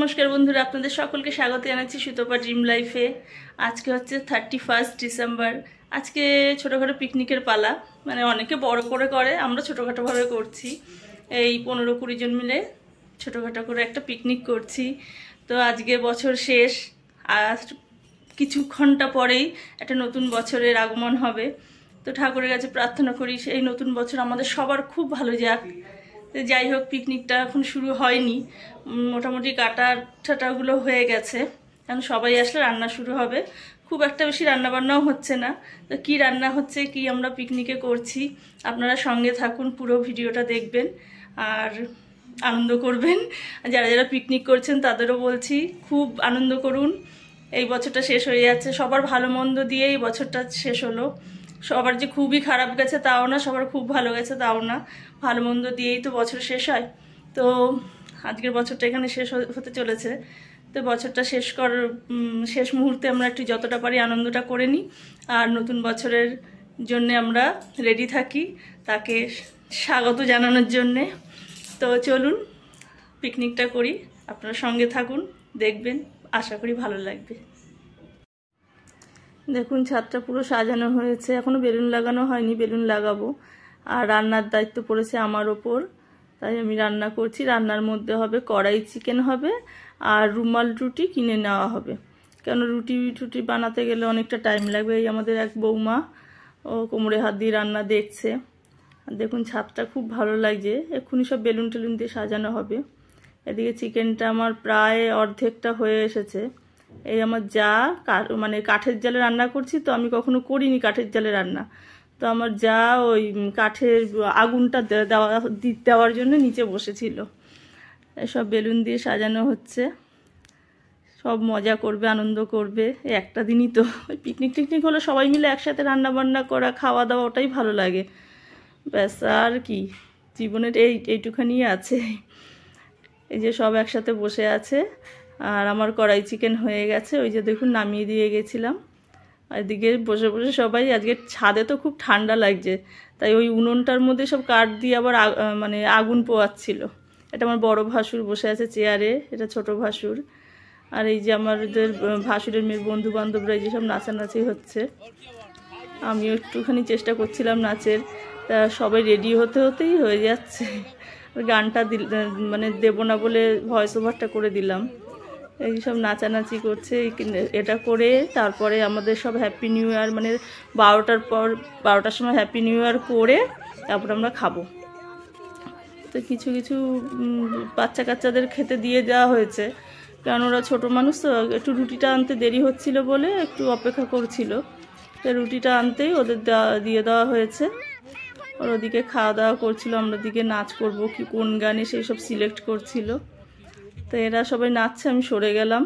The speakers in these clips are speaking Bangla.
নমস্কার বন্ধুরা, আপনাদের সকলকে স্বাগত জানাচ্ছি সুতপা ড্রিম লাইফে। আজকে হচ্ছে 31 ডিসেম্বর। আজকে ছোটোখাটো পিকনিকের পালা, মানে অনেকে বড় করে করে, আমরা ছোটোখাটোভাবে করছি। এই 15-20 জন মিলে ছোটোখাটো করে একটা পিকনিক করছি। তো আজকে বছর শেষ, আর কিছু ঘন্টা পরেই একটা নতুন বছরের আগমন হবে। তো ঠাকুরের কাছে প্রার্থনা করি এই নতুন বছর আমাদের সবার খুব ভালো যাক। যাই হোক, পিকনিকটা এখন শুরু হয়নি, মোটামুটি কাটাগুলো হয়ে গেছে। এখন সবাই আসলে রান্না শুরু হবে। খুব একটা বেশি রান্নাবান্নাও হচ্ছে না। তো কী রান্না হচ্ছে, কি আমরা পিকনিকে করছি, আপনারা সঙ্গে থাকুন, পুরো ভিডিওটা দেখবেন আর আনন্দ করবেন। যারা যারা পিকনিক করছেন তাদেরও বলছি খুব আনন্দ করুন। এই বছরটা শেষ হয়ে যাচ্ছে, সবার ভালো মন্দ দিয়ে এই বছরটা শেষ হলো। সবার যে খুবই খারাপ গেছে তাও না, সবার খুব ভালো গেছে তাও না, ভালো মন্দ দিয়েই তো বছর শেষ হয়। তো আজকের বছরটা এখানে শেষ হতে চলেছে। তো বছরটা শেষ মুহূর্তে আমরা একটু যতটা পারি আনন্দটা করে নিই, আর নতুন বছরের জন্যে আমরা রেডি থাকি তাকে স্বাগত জানানোর জন্যে। তো চলুন পিকনিকটা করি, আপনারা সঙ্গে থাকুন, দেখবেন, আশা করি ভালো লাগবে। দেখুন ছাদটা পুরো সাজানো হয়েছে, এখনও বেলুন লাগানো হয়নি, বেলুন লাগাবো। আর রান্নার দায়িত্ব পড়েছে আমার ওপর, তাই আমি রান্না করছি। রান্নার মধ্যে হবে কড়াই চিকেন হবে, আর রুমাল রুটি কিনে নেওয়া হবে, কেন রুটি বানাতে গেলে অনেকটা টাইম লাগবে। এই আমাদের এক বৌমা, ও কোমরে হাত দিয়ে রান্না দেখছে। আর দেখুন ছাদটা খুব ভালো লাগছে, এক্ষুনি সব বেলুন টেলুন দিয়ে সাজানো হবে। এদিকে চিকেনটা আমার প্রায় অর্ধেকটা হয়ে এসেছে। এই আমার যা মানে কাঠের জালে রান্না করছি, তো আমি কখনো করিনি কাঠের জালে রান্না। তো আমার যা ওই কাঠের আগুনটা দেওয়ার জন্য নিচে বসেছিল। এসব বেলুন দিয়ে সাজানো হচ্ছে, সব মজা করবে, আনন্দ করবে। এই একটা দিনই তো, ওই পিকনিক হলে সবাই মিলে একসাথে রান্না বান্না করা, খাওয়া দাওয়া, ওটাই ভালো লাগে। ব্যাস, আর কি জীবনের এইটুখানি আছে। এই যে সব একসাথে বসে আছে, আর আমার কড়াই চিকেন হয়ে গেছে, ওই যে দেখুন নামিয়ে দিয়ে গেছিলাম। এদিকে বসে বসে সবাই, আজকে ছাদে তো খুব ঠান্ডা লাগছে, তাই ওই উনুনটার মধ্যে সব কাঠ দিয়ে আবার মানে আগুন পোয়াচ্ছিল। এটা আমার বড় ভাসুর বসে আছে চেয়ারে, এটা ছোট ভাসুর। আর এই যে আমাদের ভাসুরের মেয়ের বন্ধু বান্ধবরা, এই যে সব নাচানাচি হচ্ছে। আমিও একটুখানি চেষ্টা করছিলাম নাচের, তা সবাই রেডি হতেই হয়ে যাচ্ছে। গানটা মানে দেবো না বলে ভয়েস ওভারটা করে দিলাম। এই সব নাচানাচি করছে, এটা করে তারপরে আমাদের সব হ্যাপি নিউ ইয়ার, মানে 12টার সময় হ্যাপি নিউ ইয়ার করে তারপর আমরা খাবো। তো কিছু বাচ্চা কাচ্চাদের খেতে দিয়ে দেওয়া হয়েছে, কারণ ওরা ছোটো মানুষ, তো একটু রুটিটা আনতে দেরি হচ্ছিল বলে একটু অপেক্ষা করছিল। তো রুটিটা আনতেই ওদের দিয়ে দেওয়া হয়েছে। ওর ওদিকে খাওয়া দাওয়া করছিল, আমরা দিকে নাচ করবো কি কোন গানে সেই সব সিলেক্ট করছিল। তো এরা সবাই নাচছে, আমি সরে গেলাম,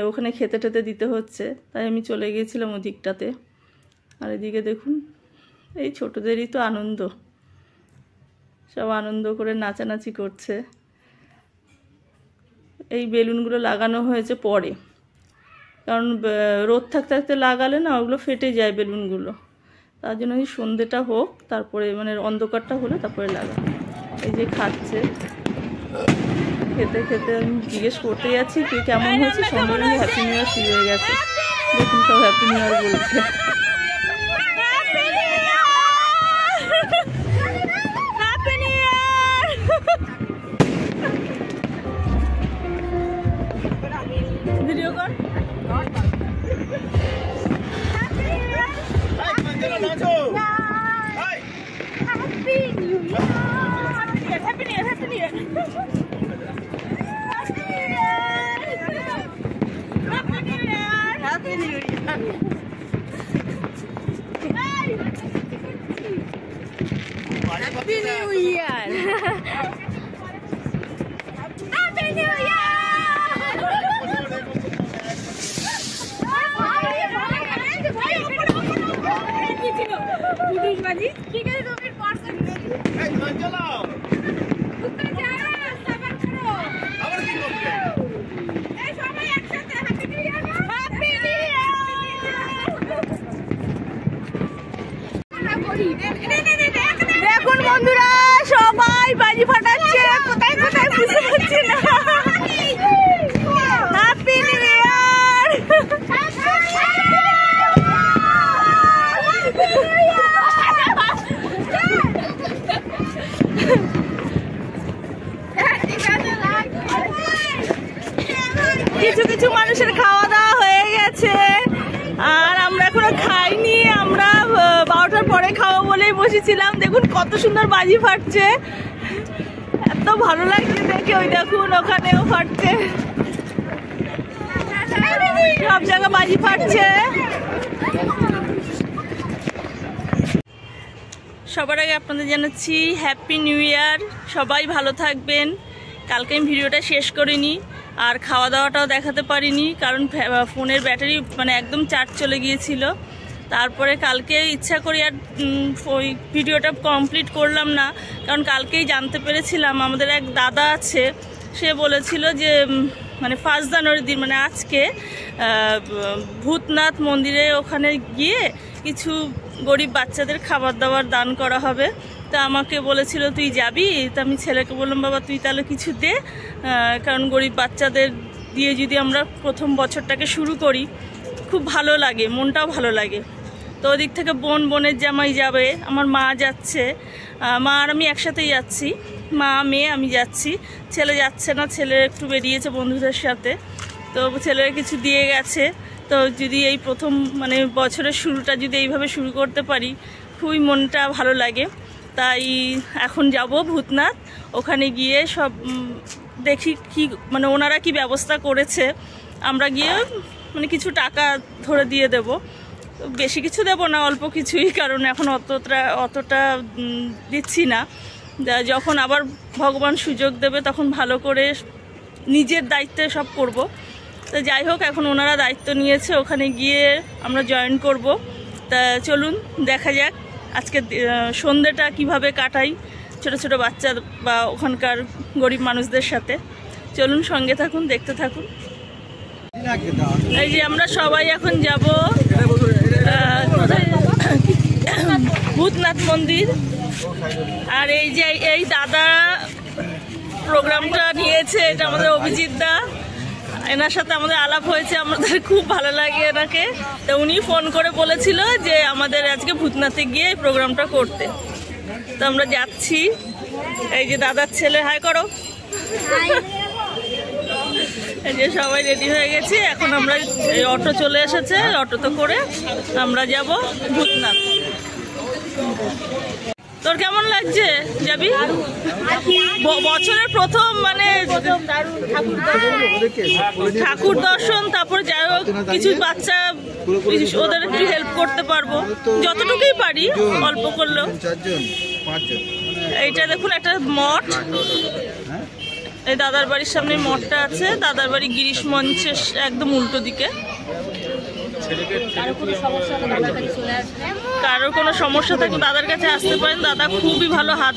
ওখানে খেতে দিতে হচ্ছে, তাই আমি চলে গিয়েছিলাম ওদিকটাতে। আর এদিকে দেখুন, এই ছোটদেরই তো আনন্দ, সব আনন্দ করে নাচানাচি করছে। এই বেলুনগুলো লাগানো হয়েছে পরে, কারণ রোদ থাকতে লাগালে না ওগুলো ফেটে যায় বেলুনগুলো, তার জন্য এই সন্ধ্যেটা হোক, তারপরে মানে অন্ধকারটা হলে তারপরে লাগানো। এই যে খাচ্ছে, খেতে আমি জিজ্ঞেস করতে যাচ্ছি কে কেমন হয়েছে, সঙ্গে সঙ্গে হ্যাপি নিউ ইয়ার শুরু হয়ে গেছে। দেখুন সব হ্যাপি নিউ ইয়ার বলছে। ভিডিও কর। Happy New Year! Happy New Year! Police বাজি ঠিক আছে, তুমি পার করে দিও। এই ধর চালাও, উত্তর যাও, সাবার করো, আবার কি করবে? এই সবাই একসাথে happy new year, happy new year. দেখুন বন্ধুরা, সবাই বাজি ফাটাচ্ছে, কোথায় বুঝতে পারছি না। কিছু কিছু মানুষের খাওয়া দাওয়া হয়ে গেছে, আর আমরা এখনো খাইনি। আমরা 12টার পরে খাবো বলেই বসেছিলাম। দেখুন কত সুন্দর বাজি ফাটছে, এত ভালো লাগছে দেখে। ওই দেখুন ওখানেও ফাটছে, সব জায়গায় বাজি ফাটছে। সবার আগে আপনাদের জানাচ্ছি হ্যাপি নিউ ইয়ার। সবাই ভালো থাকবেন। কালকে আমি ভিডিওটা শেষ করিনি, আর খাওয়া দাওয়াটাও দেখাতে পারিনি, কারণ ফোনের ব্যাটারি মানে একদম চার্জ চলে গিয়েছিল। তারপরে কালকে ইচ্ছা করি আর ওই ভিডিওটা কমপ্লিট করলাম না, কারণ কালকেই জানতে পেরেছিলাম আমাদের এক দাদা আছে, সে বলেছিল যে মানে 1 জানুয়ারির দিন মানে আজকে ভূতনাথ মন্দিরে ওখানে গিয়ে কিছু গরিব বাচ্চাদের খাবার দাবার দান করা হবে। তা আমাকে বলেছিল তুই যাবি? তা আমি ছেলেকে বললাম বাবা তুই তাহলে কিছু দে, কারণ গরিব বাচ্চাদের দিয়ে যদি আমরা প্রথম বছরটাকে শুরু করি খুব ভালো লাগে, মনটাও ভালো লাগে। তো ওদিক থেকে বোনের জামাই যাবে, আমার মা যাচ্ছে, মা আর আমি একসাথেই যাচ্ছি, মা মেয়ে আমি যাচ্ছি। ছেলে যাচ্ছে না, ছেলে একটু বেরিয়েছে বন্ধুদের সাথে, তো ছেলের কিছু দিয়ে গেছে। তো যদি এই প্রথম মানে বছরের শুরুটা যদি এইভাবে শুরু করতে পারি খুবই মনটা ভালো লাগে। তাই এখন যাব ভূতনাথ, ওখানে গিয়ে সব দেখি কি মানে ওনারা কি ব্যবস্থা করেছে। আমরা গিয়ে মানে কিছু টাকা ধরে দিয়ে দেব, বেশি কিছু দেব না, অল্প কিছুই, কারণ এখন অতটা দিচ্ছি না। যখন আবার ভগবান সুযোগ দেবে তখন ভালো করে নিজের দায়িত্বে সব করব। তো যাই হোক, এখন ওনারা দায়িত্ব নিয়েছে, ওখানে গিয়ে আমরা জয়েন করব। তা চলুন দেখা যাক আজকে সন্ধ্যেটা কিভাবে কাটাই ছোট ছোট বাচ্চা বা ওখানকার গরিব মানুষদের সাথে। চলুন সঙ্গে থাকুন, দেখতে থাকুন। এই যে আমরা সবাই এখন যাব ভূতনাথ মন্দির। আর এই যে এই দাদা প্রোগ্রামটা নিয়েছে, এটা আমাদের অভিজিৎ দা, এনার সাথে আমাদের আলাপ হয়েছে, আমাদের খুব ভালো লাগে এনাকে। তো উনি ফোন করে বলেছিল যে আমাদের আজকে ভূতনাথে গিয়ে এই প্রোগ্রামটা করতে। তো আমরা যাচ্ছি। এই যে দাদার ছেলে, হাই করো। এই যে সবাই রেডি হয়ে গেছি, এখন আমরা অটো চলে এসেছে, অটোতে করে আমরা যাব ভূতনাথ। তোর কেমন লাগছে? যাবি? বছরের প্রথম মানে ঠাকুর দর্শন, তারপর যাই হোক কিছু বাচ্চা ওদের একটু হেল্প করতে পারবো যতটুকুই পারি, অল্প করলেও। এইটা দেখুন একটা মঠ, এই দাদার বাড়ির সামনে মঠটা আছে। দাদার বাড়ি গিরিশ মঞ্চের একদম উল্টো দিকে। কারোর কোনো সমস্যা থাকলে দাদার কাছে আসতে পারেন। দাদা খুবই ভালো হাত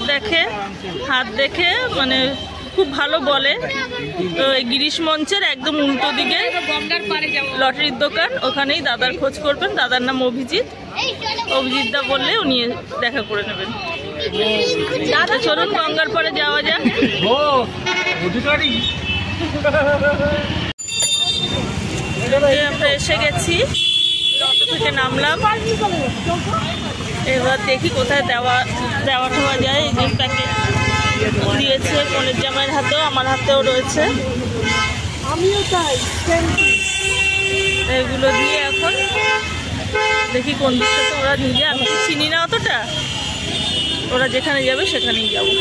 দেখে মানে খুব ভালো বলে। তো এই গিরিশ মঞ্চের একদম উল্টো দিকে লটারির দোকান, ওখানেই দাদার খোঁজ করবেন। দাদার নাম অভিজিৎ দা বললে উনি দেখা করে নেবেন। দাদা চলুন গঙ্গার পরে যাওয়া যাক। আমরা এসে গেছি, অটো থেকে নামলাম। এবার দেখি কোথায় দেওয়া ঠোয়া যায়। এই যে প্যাকেট দিয়েছে বোনের জামাইয়ের হাতেও, আমার হাতেও রয়েছে, আমিও চাই। এগুলো দিয়ে এখন দেখি কোন দিকটাতে ওরা নিয়ে যায়। আমি চিনি না অতটা, ওরা যেখানে যাবে সেখানেই যাবো।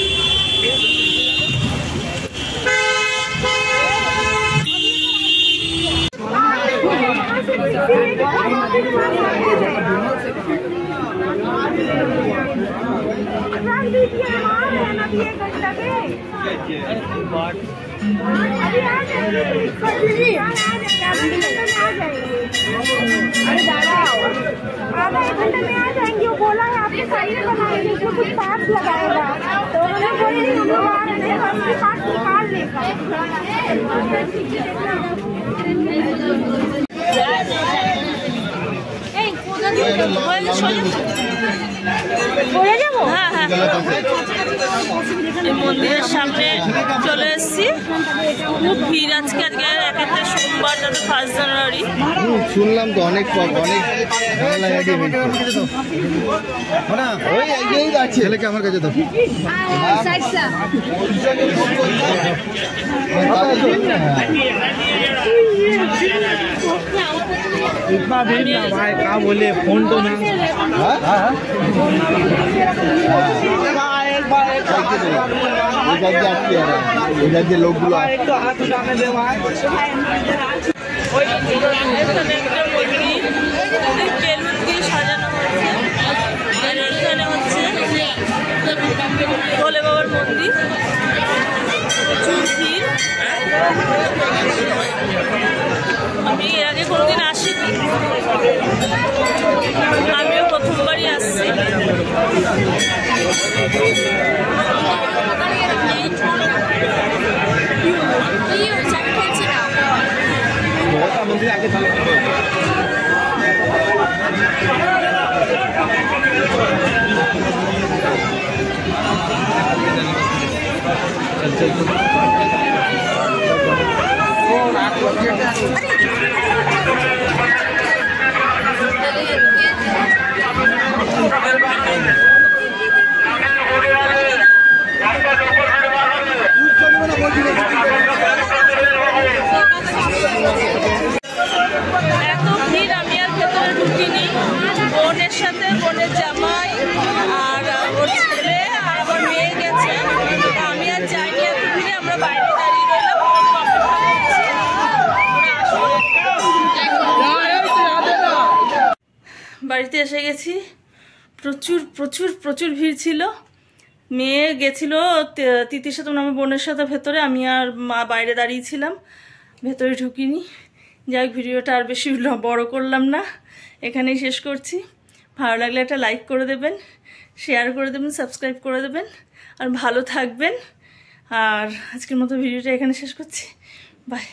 आधा एक घंटे में आ जाएंगे। वो बोला है आपके साइड में बनाएंगे, उसमें कुछ पार्ट लगाएगा। तो उन्होंने बोले नहीं हम लोग आ रहे हैं, उसके पार्ट निकाल लेगा। হ্যাঁ হ্যাঁ, মন্দিরের সামনে চলে এসেছি। খুব ভিড় আজকে একেতে সোমবার, তাতে 1 জানুয়ারি। শুনলাম তো অনেক ছেলেকে আমার কাছে দাও। इतना भीड़ ना भाई, क्या बोले, फोन तो ना লোকগুলো एक तो हाथ उठाने दे भाई। এখানে একটা মন্দির বেলুন দিয়ে সাজানো হয়েছে, আর এখানে হচ্ছে ভোলে বাবার মন্দির। প্রচুর ভিড়। আমি এর আগে কোনোদিন আসিনি, আমিও প্রথমবারই আসছি। मंदिर आगे चलो। चल এত ভিড়, আমি আর ভেতরে ঢুকিনি। বোনের সাথে বোনের জামাই আর ওর ছেলে আর আমার মেয়ে গেছে, আমি আর যাইনি। এত ভিড়ে আমরা বাইরে দাঁড়িয়ে রইলাম। বাড়িতে এসে গেছি। প্রচুর প্রচুর প্রচুর ভিড় ছিল। মেয়ে গেছিল তিতির সাথে, আমার বোনের সাথে ভেতরে, আমি আর মা বাইরে দাঁড়িয়েছিলাম, ভেতরে ঢুকিনি। যাই, ভিডিওটা আর বেশি বড় করলাম না, এখানেই শেষ করছি। ভালো লাগলে একটা লাইক করে দেবেন, শেয়ার করে দেবেন, সাবস্ক্রাইব করে দেবেন, আর ভালো থাকবেন। আর আজকের মতো ভিডিওটা এখানে শেষ করছি। বাই।